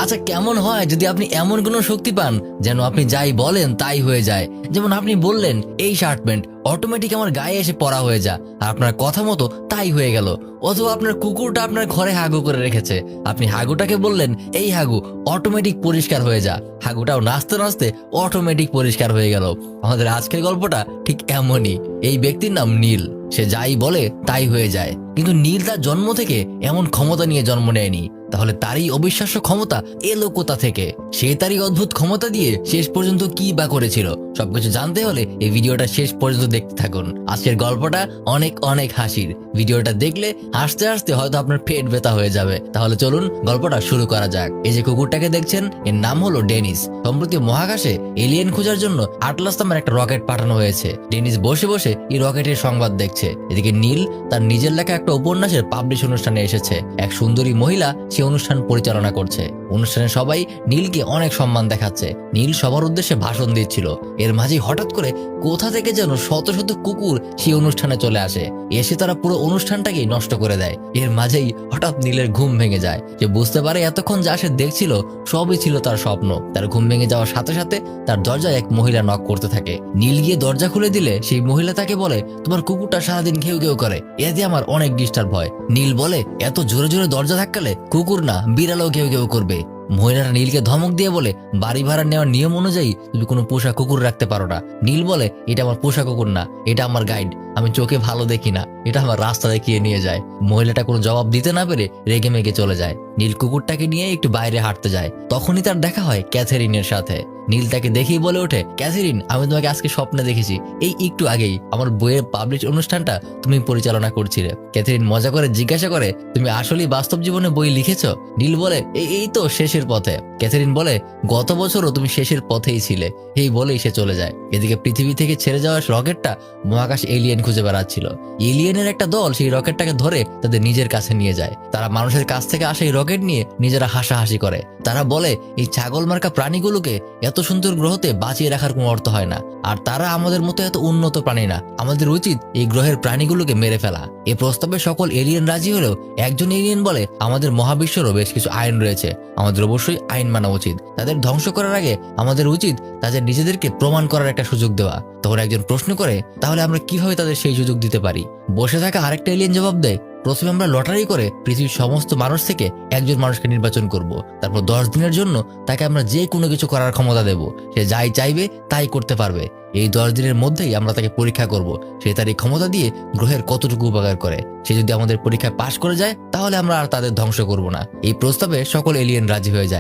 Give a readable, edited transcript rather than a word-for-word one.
আচ্ছা, কেমন হয় যদি আপনি এমন কোনো শক্তি পান যেন আপনি যাই বলেন তাই হয়ে যায়? যেমন আপনি বললেন এই শার্ট প্যান্ট অটোমেটিক আমার গায়ে এসে পরা হয়ে যা, আর আপনার কথা মতো তাই হয়ে গেল। অথবা আপনার কুকুরটা আপনার ঘরে হাগু করে রেখেছে, আপনি হাগুটাকে বললেন এই হাগু অটোমেটিক পরিষ্কার হয়ে যা, হাগুটাও নাচতে নাচতে অটোমেটিক পরিষ্কার হয়ে গেল। আমাদের আজকের গল্পটা ঠিক এমনই। এই ব্যক্তির নাম নীল। সে যাই বলে তাই হয়ে যায়, কিন্তু নীল তার জন্ম থেকে এমন ক্ষমতা নিয়ে জন্ম নেয়নি। তাহলে তারই অবিশ্বাস্য ক্ষমতা এলো কোথা থেকে? সে তারই অদ্ভুত ক্ষমতা দিয়ে শেষ পর্যন্ত কি বা করেছিল? সবকিছু জানতে হলে এই ভিডিওটা শেষ পর্যন্ত দেখতে থাকুন। আজকের গল্পটা অনেক অনেক হাসির। ভিডিওটা দেখলে হাসতে হাসতে হয়তো আপনার পেট ব্যথা হয়ে যাবে। তাহলে চলুন গল্পটা শুরু করা যাক। এই যে কুকুরটাকে দেখছেন, এর নাম হলো ডেনিস। সম্প্রতি মহাকাশে এলিয়েন খোঁজার জন্য আটলাস নামের একটা রকেট পাঠানো হয়েছে। ডেনিস বসে বসে এই রকেটের সংবাদ দেখছে। এদিকে নীল তার নিজের লেখা একটা উপন্যাসের পাবলিশ অনুষ্ঠানে এসেছে। এক সুন্দরী মহিলা সে অনুষ্ঠান পরিচালনা করছে। অনুষ্ঠানে সবাই নীলকে অনেক সম্মান দেখাচ্ছে। নীল সবার উদ্দেশ্যে ভাষণ দিচ্ছিল। এর মাঝেই হঠাৎ করে কোথা থেকে যেন শত শত কুকুর সেই অনুষ্ঠানে চলে আসে। এসে তারা পুরো অনুষ্ঠানটাকেই নষ্ট করে দেয়। এর মাঝেই হঠাৎ নীলের ঘুম ভেঙে যায়। সে বুঝতে পারে এতক্ষণ যা সে দেখছিল সবই ছিল তার স্বপ্ন। তার ঘুম ভেঙে যাওয়ার সাথে সাথে তার দরজায় এক মহিলা নক করতে থাকে। নীল গিয়ে দরজা খুলে দিলে সেই মহিলা তাকে বলে, তোমার কুকুরটা সারাদিন ঘেউ ঘেউ করে, এতে আমার অনেক ডিস্টার্ব হয়। নীল বলে, এত জোরে জোরে দরজা ধাক্কালে কুকুর না বিড়ালও ঘেউ ঘেউ করবে। মহিলাটা নীলকে ধমক দিয়ে বলে, বাড়ি ভাড়া নেওয়ার নিয়ম অনুযায়ী তুমি কোনো পোষা কুকুর রাখতে পারো না। নীল বলে, এটা আমার পোষা কুকুর না, এটা আমার গাইড। আমি চোখে ভালো দেখি না, এটা আমার রাস্তা দেখিয়ে নিয়ে যায়। মহিলাটা কোনো জবাব দিতে না পেরে রেগে মেগে চলে যায়। নীল কুকুরটাকে নিয়ে একটু বাইরে হাঁটতে যায়। তখনই তার দেখা হয় ক্যাথেরিনের সাথে। নীল তাকে দেখেই বলে ওঠে, ক্যাথেরিন, আমি তোমাকে আজকে স্বপ্নে দেখেছি। এই একটু আগেই আমার বইয়ের পাবলিশ অনুষ্ঠানটা তুমি পরিচালনা করছিলে। ক্যাথেরিন মজা করে জিজ্ঞাসা করে, তুমি আসলেই বাস্তব জীবনে বই লিখেছ? নীল বলে, এই তো শেষের পথে। ক্যাথেরিন বলে, গত বছরও তুমি শেষের পথেই ছিলে। এই বলেই সে চলে যায়। এদিকে পৃথিবী থেকে ছেড়ে যাওয়া রকেটটা মহাকাশ এলিয়েন খুঁজে বেড়াচ্ছিল। এলিয়েনের একটা দল সেই রকেটটাকে ধরে তাদের নিজের কাছে নিয়ে যায়। তারা মানুষের কাছ থেকে আসা এই রকেট নিয়ে নিজেরা হাসাহাসি করে। তারা বলে, এই ছাগল মার্কা প্রাণীগুলোকে এত সুন্দর গ্রহতে বাঁচিয়ে রাখার কোনো অর্থ হয় না, আর তারা আমাদের মতো এত উন্নত প্রাণী না। আমাদের উচিত এই গ্রহের প্রাণীগুলোকে মেরে ফেলা। এই প্রস্তাবে সকল এলিয়েন রাজি হলেও একজন এলিয়েন বলে, আমাদের মহাবিশ্বেরও বেশ কিছু আইন রয়েছে, আমাদের অবশ্যই আইন মানা উচিত। তাদের ধ্বংস করার আগে আমাদের উচিত তাদের নিজেদেরকে প্রমাণ করার একটা সুযোগ দেওয়া। তখন একজন প্রশ্ন করে, তাহলে আমরা কিভাবে তাদের সেই সুযোগ দিতে পারি? বসে থাকা আরেকটা এলিয়েন জবাব দেয়, প্রথমে আমরা লটারি করে পৃথিবীর সমস্ত মানুষ থেকে একজন মানুষকে নির্বাচন করব। তারপর 10 দিনের জন্য তাকে আমরা যে কোনো কিছু করার ক্ষমতা দেব। সে যাই চাইবে তাই করতে পারবে। এই 10 দিনের মধ্যেই আমরা তাকে পরীক্ষা করব, সে তার এই ক্ষমতা দিয়ে গ্রহের কতটুকু উপকার করে। সে যদি আমাদের পরীক্ষায় পাশ করে যায় তাহলে আমরা আর তাদের ধ্বংস করব না। এই প্রস্তাবে সকল এলিয়েন রাজি হয়ে যায়।